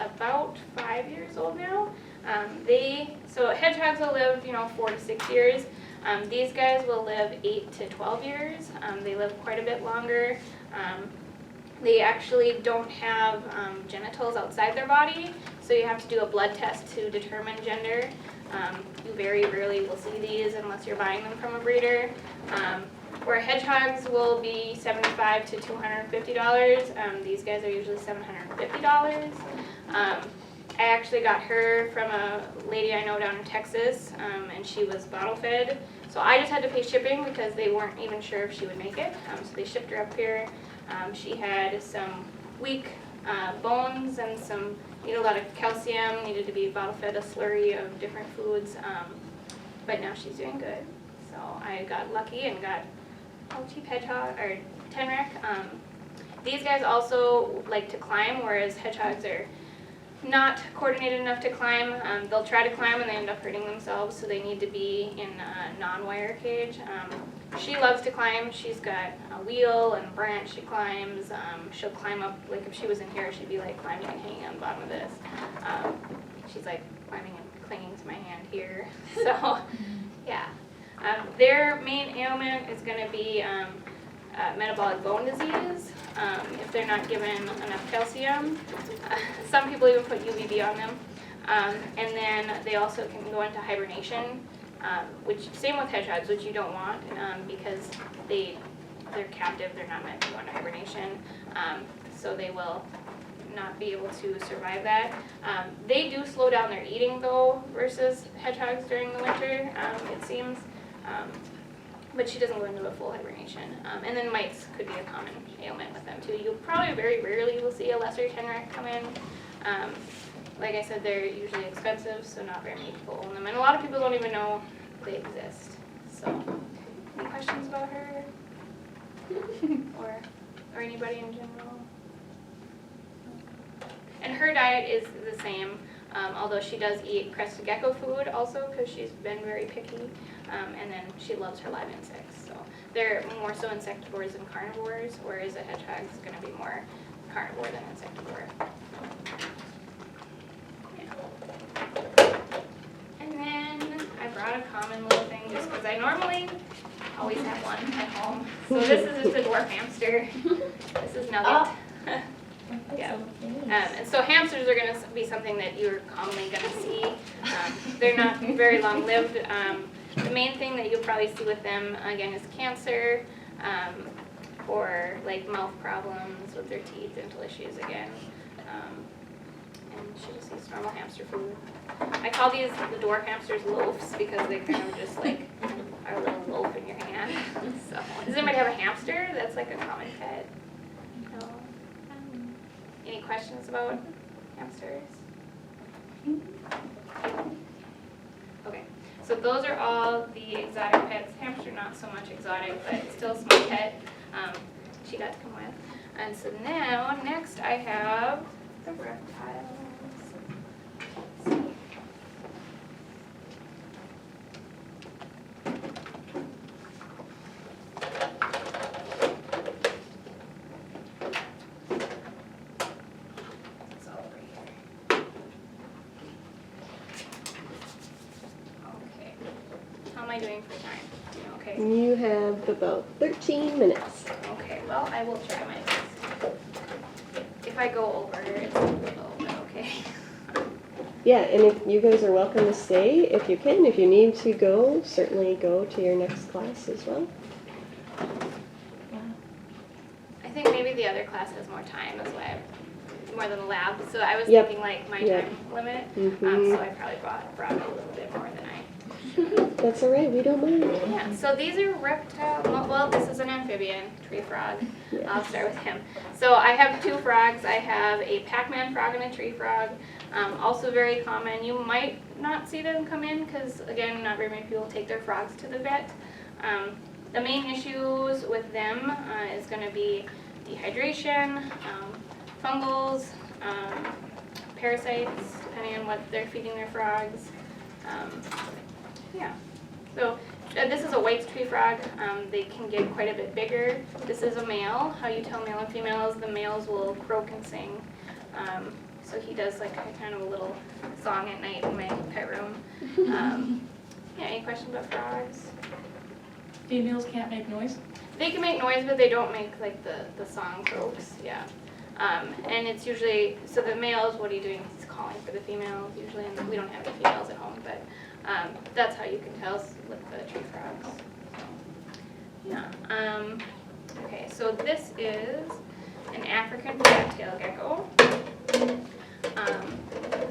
about 5 years old now. So hedgehogs will live, 4 to 6 years. These guys will live 8 to 12 years. They live quite a bit longer. They actually don't have genitals outside their body, so you have to do a blood test to determine gender. You very rarely will see these unless you're buying them from a breeder. Where hedgehogs will be $75 to $250, these guys are usually $750. I actually got her from a lady I know down in Texas, and she was bottle fed. So I just had to pay shipping because they weren't even sure if she would make it. So they shipped her up here. She had some weak bones and needed a lot of calcium, needed to be bottle fed a slurry of different foods, but now she's doing good. So I got lucky and got cheap hedgehog or tenrec. These guys also like to climb, whereas hedgehogs are not coordinated enough to climb. They'll try to climb and they end up hurting themselves, so they need to be in a non-wire cage. She loves to climb. She's got a wheel and a branch she climbs. She'll climb up, like if she was in here, she'd be like climbing and hanging on the bottom of this. She's like climbing and clinging to my hand here. So, yeah. Their main ailment is going to be metabolic bone disease if they're not given enough calcium. Some people even put UVB on them. And then they also can go into hibernation, which same with hedgehogs, which you don't want because they're captive, they're not meant to go into hibernation. So they will not be able to survive that. They do slow down their eating though versus hedgehogs during the winter, it seems. But she doesn't go into a full hibernation. And then mites could be a common ailment with them too. You probably very rarely will see a lesser tenrec come in. Like I said, they're usually expensive, so not very many people own them. And a lot of people don't even know they exist. So, any questions about her? or anybody in general? And her diet is the same, although she does eat crested gecko food also because she's been very picky. And then she loves her live insects. So they're more so insectivores than carnivores, whereas a hedgehog is going to be more carnivore than insectivore. Yeah. And then I brought a common little thing just because I normally always have one at home. So this is just a dwarf hamster. This is Nugget. Oh. Yeah. And so hamsters are going to be something that you're commonly going to see. They're not very long-lived. The main thing that you'll probably see with them, again, is cancer, or like mouth problems with their teeth, dental issues again. And she just eats normal hamster food. I call these the dwarf hamsters loafs because they kind of just like are a little loaf in your hand. So, does anybody have a hamster? That's like a common pet. No. Any questions about hamsters? Okay. So those are all the exotic pets. Hamster not so much exotic, but still a small pet. She got to come with. And so now, next I have the reptiles. Let's see. It's all over here. Okay. How am I doing for time? Okay. You have about 13 minutes. Okay, well, I will try my best. If I go over, it's a little bit okay. Yeah, and if you guys are welcome to stay if you can. If you need to go, certainly go to your next class as well. I think maybe the other class has more time, that's why more than the lab. So I was Yep. thinking like my Yep. time limit, Mhm. so I probably brought a little bit more than I. That's all right, we don't mind. Yeah, so these are reptile, well, this is an amphibian, tree frog. Yes. I'll start with him. So I have two frogs. I have a Pac-Man frog and a tree frog. Also very common. You might not see them come in because, again, not very many people take their frogs to the vet. The main issues with them is going to be dehydration, fungals, parasites, depending on what they're feeding their frogs. Yeah. So this is a white tree frog. They can get quite a bit bigger. This is a male. How you tell male and female is the males will croak and sing. So he does like kind of a little song at night in my pet room. Yeah, any questions about frogs? Females can't make noise? They can make noise, but they don't make like the song croaks, yeah. And it's usually, so the males, what are you doing? He's calling for the females usually, and we don't have any females at home, but that's how you can tell with the tree frogs. So, yeah. Okay, so this is an African fat-tailed gecko.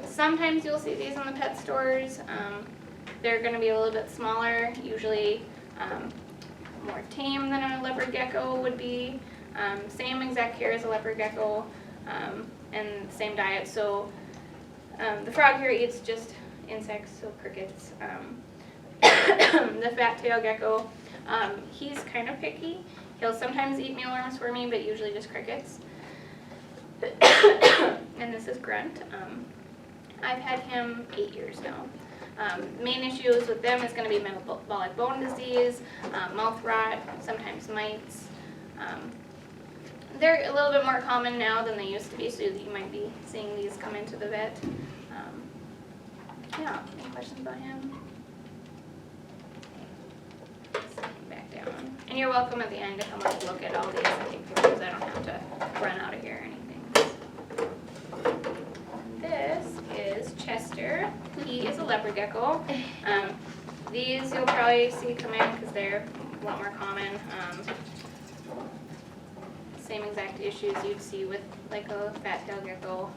Sometimes you'll see these in the pet stores. They're going to be a little bit smaller, usually more tame than a leopard gecko would be. Same exact care as a leopard gecko, and same diet. So the frog here eats just insects, so crickets. The fat-tailed gecko, he's kind of picky. He'll sometimes eat mealworms for me, but usually just crickets. And this is Grunt. I've had him 8 years now. Main issues with them is going to be metabolic bone disease, mouth rot, sometimes mites. They're a little bit more common now than they used to be, so you might be seeing these come into the vet. Yeah, any questions about him? Back down. And you're welcome at the end to come up and look at all these and take pictures. I don't have to run out of here or anything. This is Chester. He is a leopard gecko. These you'll probably see come in because they're a lot more common. Same exact issues you'd see with like a fat-tailed gecko.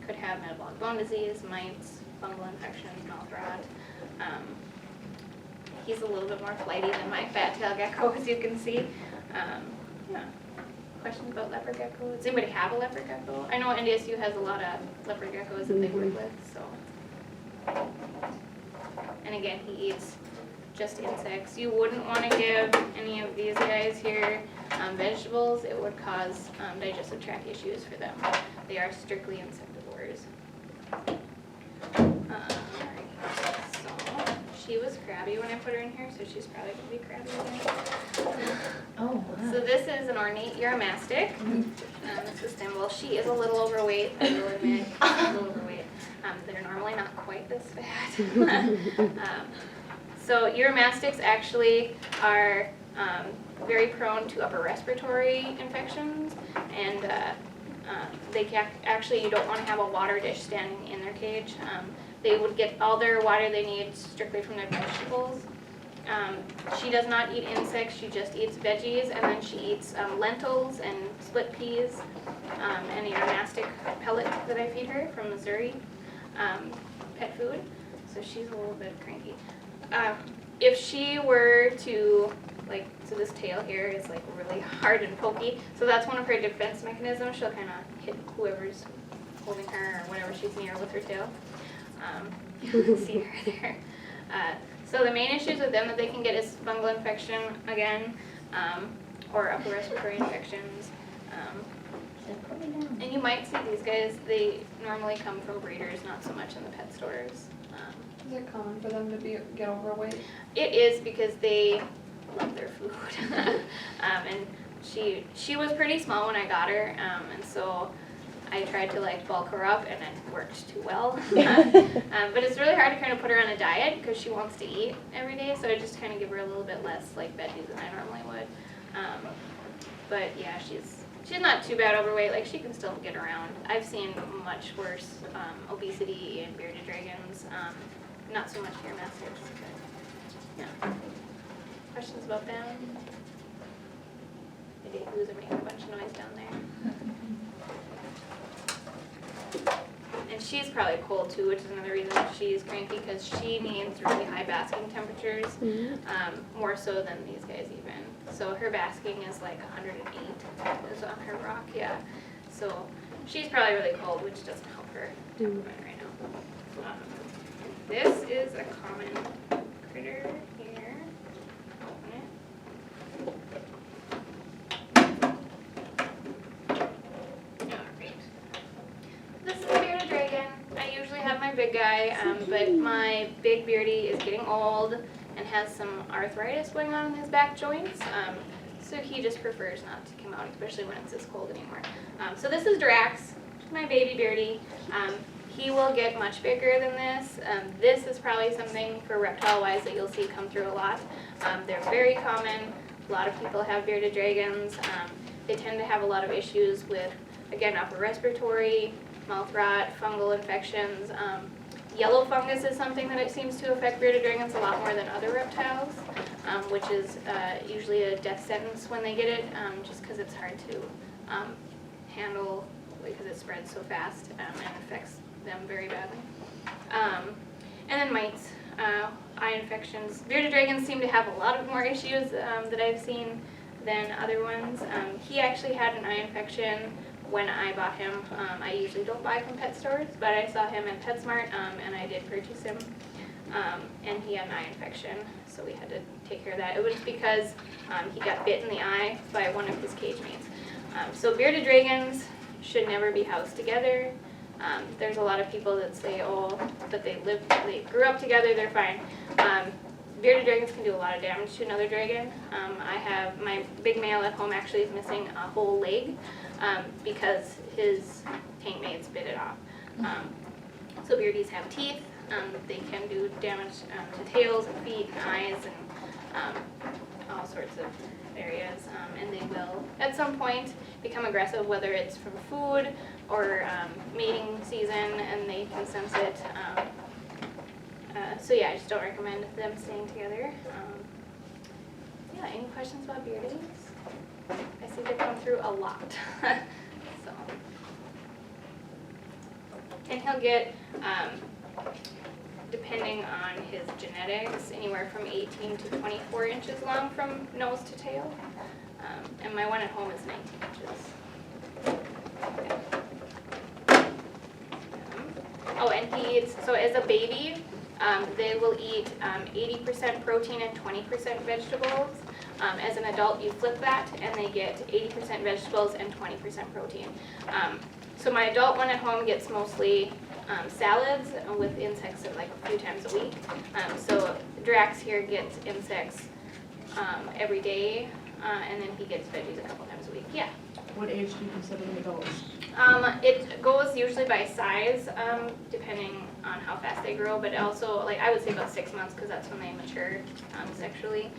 Could have metabolic bone disease, mites, fungal infections, mouth rot. He's a little bit more flighty than my fat-tailed gecko, as you can see. Yeah. Questions about leopard geckos? Does anybody have a leopard gecko? I know NDSU has a lot of leopard geckos that they work with, so. And again, he eats just insects. You wouldn't want to give any of these guys here vegetables. It would cause digestive tract issues for them. They are strictly insectivores. So she was crabby when I put her in here, so she's probably going to be crabby again. Oh, So this is an ornate Uromastic. This is Thimble. She is a little overweight, I will admit. A little overweight. They're normally not quite this fat. So Uromastics actually are very prone to upper respiratory infections, and actually you don't want to have a water dish standing in their cage. They would get all their water they need strictly from their vegetables. She does not eat insects, she just eats veggies, and then she eats lentils and split peas, and a Uromastic pellet that I feed her from Missouri, pet food. So she's a little bit cranky. If she were to, like, so this tail here is like really hard and pokey, so that's one of her defense mechanisms. She'll kind of hit whoever's holding her or whatever she's near with her tail. You can see her there. So the main issues with them that they can get is fungal infection again, or upper respiratory infections. And you might see these guys, they normally come from breeders, not so much in the pet stores. Is it common for them to get overweight? It is because they love their food. And she was pretty small when I got her, and so I tried to like bulk her up, and it worked too well. But it's really hard to kind of put her on a diet because she wants to eat every day, so I just kind of give her a little bit less like veggies than I normally would. But yeah, she's not too bad overweight. Like, she can still get around. I've seen much worse obesity in bearded dragons. Not so much Uromastics, but yeah. Questions about them? Maybe who's making a bunch of noise down there. And she's probably cold too, which is another reason she's cranky, because she needs really high basking temperatures, more so than these guys even. So her basking is like 108 is on her rock, yeah. So she's probably really cold, which doesn't help her right now. This is a common critter here. Open it. Alright. This is a bearded dragon. I usually have my big guy, but my big beardy is getting old and has some arthritis going on in his back joints. So he just prefers not to come out, especially when it's this cold anymore. So this is Drax. my baby Beardy. He will get much bigger than this. This is probably something for reptile-wise that you'll see come through a lot. They're very common. A lot of people have bearded dragons. They tend to have a lot of issues with, again, upper respiratory, mouth rot, fungal infections. Yellow fungus is something that it seems to affect bearded dragons a lot more than other reptiles, which is usually a death sentence when they get it, just because it's hard to handle because it spreads so fast and affects them very badly. And then mites, eye infections. Bearded dragons seem to have a lot of more issues that I've seen than other ones. He actually had an eye infection when I bought him. I usually don't buy from pet stores, but I saw him at PetSmart and I did purchase him. And he had an eye infection, so we had to take care of that. It was because he got bit in the eye by one of his cage mates. So bearded dragons should never be housed together. There's a lot of people that say, oh, that they grew up together, they're fine. Bearded dragons can do a lot of damage to another dragon. I have my big male at home actually is missing a whole leg because his tank mates bit it off. So beardies have teeth. They can do damage to tails and feet and eyes and all sorts of areas. And they will, at some point, become aggressive, whether it's from food or mating season, and they can sense it. So yeah, I just don't recommend them staying together. Yeah, any questions about beardies? I see they come through a lot. So, and he'll get, depending on his genetics, anywhere from 18 to 24 inches long from nose to tail. And my one at home is 19 inches. Oh, and he eats, so as a baby, they will eat 80% protein and 20% vegetables. As an adult, you flip that, and they get 80% vegetables and 20% protein. So my adult one at home gets mostly salads with insects like a few times a week. So Drax here gets insects every day, and then he gets veggies a couple times a week. Yeah. What age do you consider them adults? It goes usually by size, depending on how fast they grow, but also, like, I would say about 6 months, because that's when they mature sexually.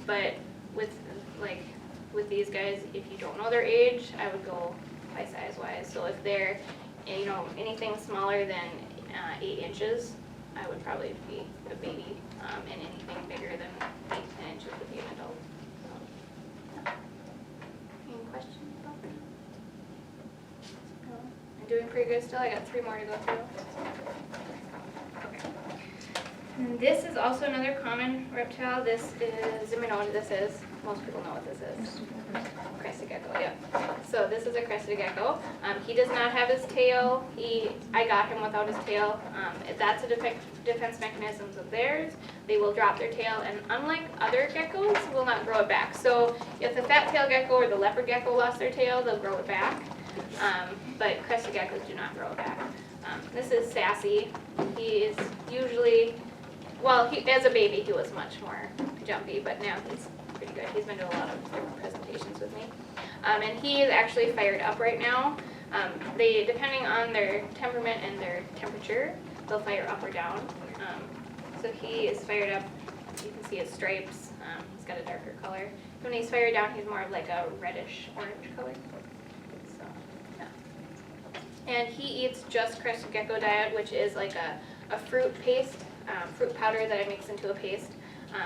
But with these guys, if you don't know their age, I would go by size-wise. So if they're, anything smaller than 8 inches, I would probably be a baby, and anything bigger than 8 to 10 inches would be an adult. Any questions about that? No? I'm doing pretty good still. I got 3 more to go through. Okay. And this is also another common reptile. This is, know what this is. Most people know what this is. Crested gecko, yeah. So this is a crested gecko. He does not have his tail. I got him without his tail. That's a defense mechanism of theirs. They will drop their tail, and unlike other geckos, will not grow it back. So if the fat-tailed gecko or the leopard gecko lost their tail, they'll grow it back. But crested geckos do not grow it back. This is Sassy. He is usually, well, as a baby, he was much more jumpy, but now he's pretty good. He's been to a lot of different presentations with me. And he is actually fired up right now. They, depending on their temperament and their temperature, they'll fire up or down. So he is fired up. You can see his stripes. He's got a darker color. When he's fired down, he's more of like a reddish orange color. So, yeah. And he eats just crested gecko diet, which is like a fruit paste, fruit powder that I mix into a paste.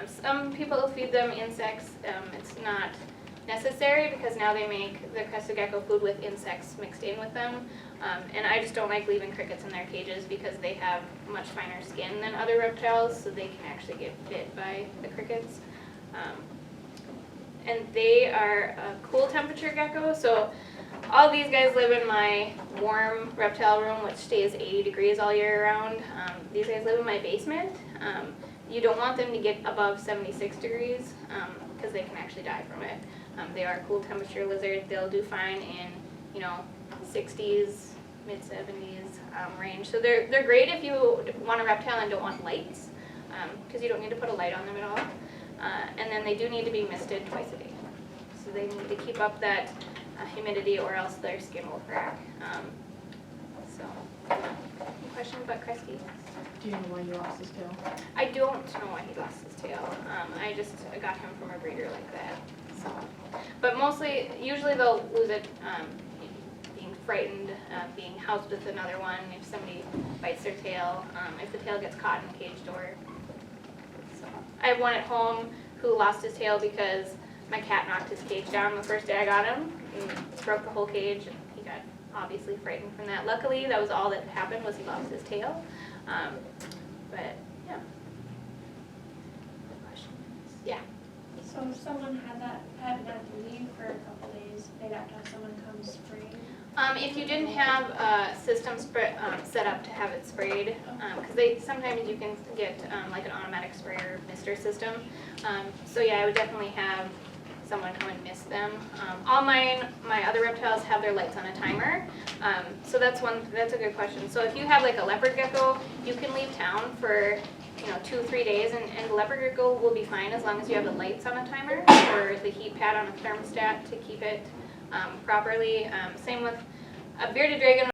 Some people feed them insects. It's not necessary because now they make the crested gecko food with insects mixed in with them. And I just don't like leaving crickets in their cages because they have much finer skin than other reptiles, so they can actually get bit by the crickets. And they are a cool temperature gecko, so all these guys live in my warm reptile room, which stays 80 degrees all year round. These guys live in my basement. You don't want them to get above 76 degrees because they can actually die from it. They are a cool temperature lizard. They'll do fine in, 60s, mid-70s range. So they're great if you want a reptile and don't want lights, because you don't need to put a light on them at all. And then they do need to be misted twice a day. So they need to keep up that humidity, or else their skin will crack. So, any questions about Kresge? Do you know why he lost his tail? I don't know why he lost his tail. I just got him from a breeder like that. So, but mostly, usually they'll lose it being frightened, being housed with another one, if somebody bites their tail, if the tail gets caught in the cage door. So, I have one at home who lost his tail because my cat knocked his cage down the first day I got him and broke the whole cage, and he got obviously frightened from that. Luckily, that was all that happened, was he lost his tail. But yeah. Questions? Yeah. So if someone had to leave for a couple days, they'd have to have someone come spray? If you didn't have a system set up to have it sprayed, because sometimes you can get like an automatic sprayer mister system. So yeah, I would definitely have someone come and mist them. All my other reptiles have their lights on a timer. So that's a good question. So if you have like a leopard gecko, you can leave town for 2-3 days, and the leopard gecko will be fine as long as you have the lights on a timer or the heat pad on a thermostat to keep it properly. Same with a bearded dragon.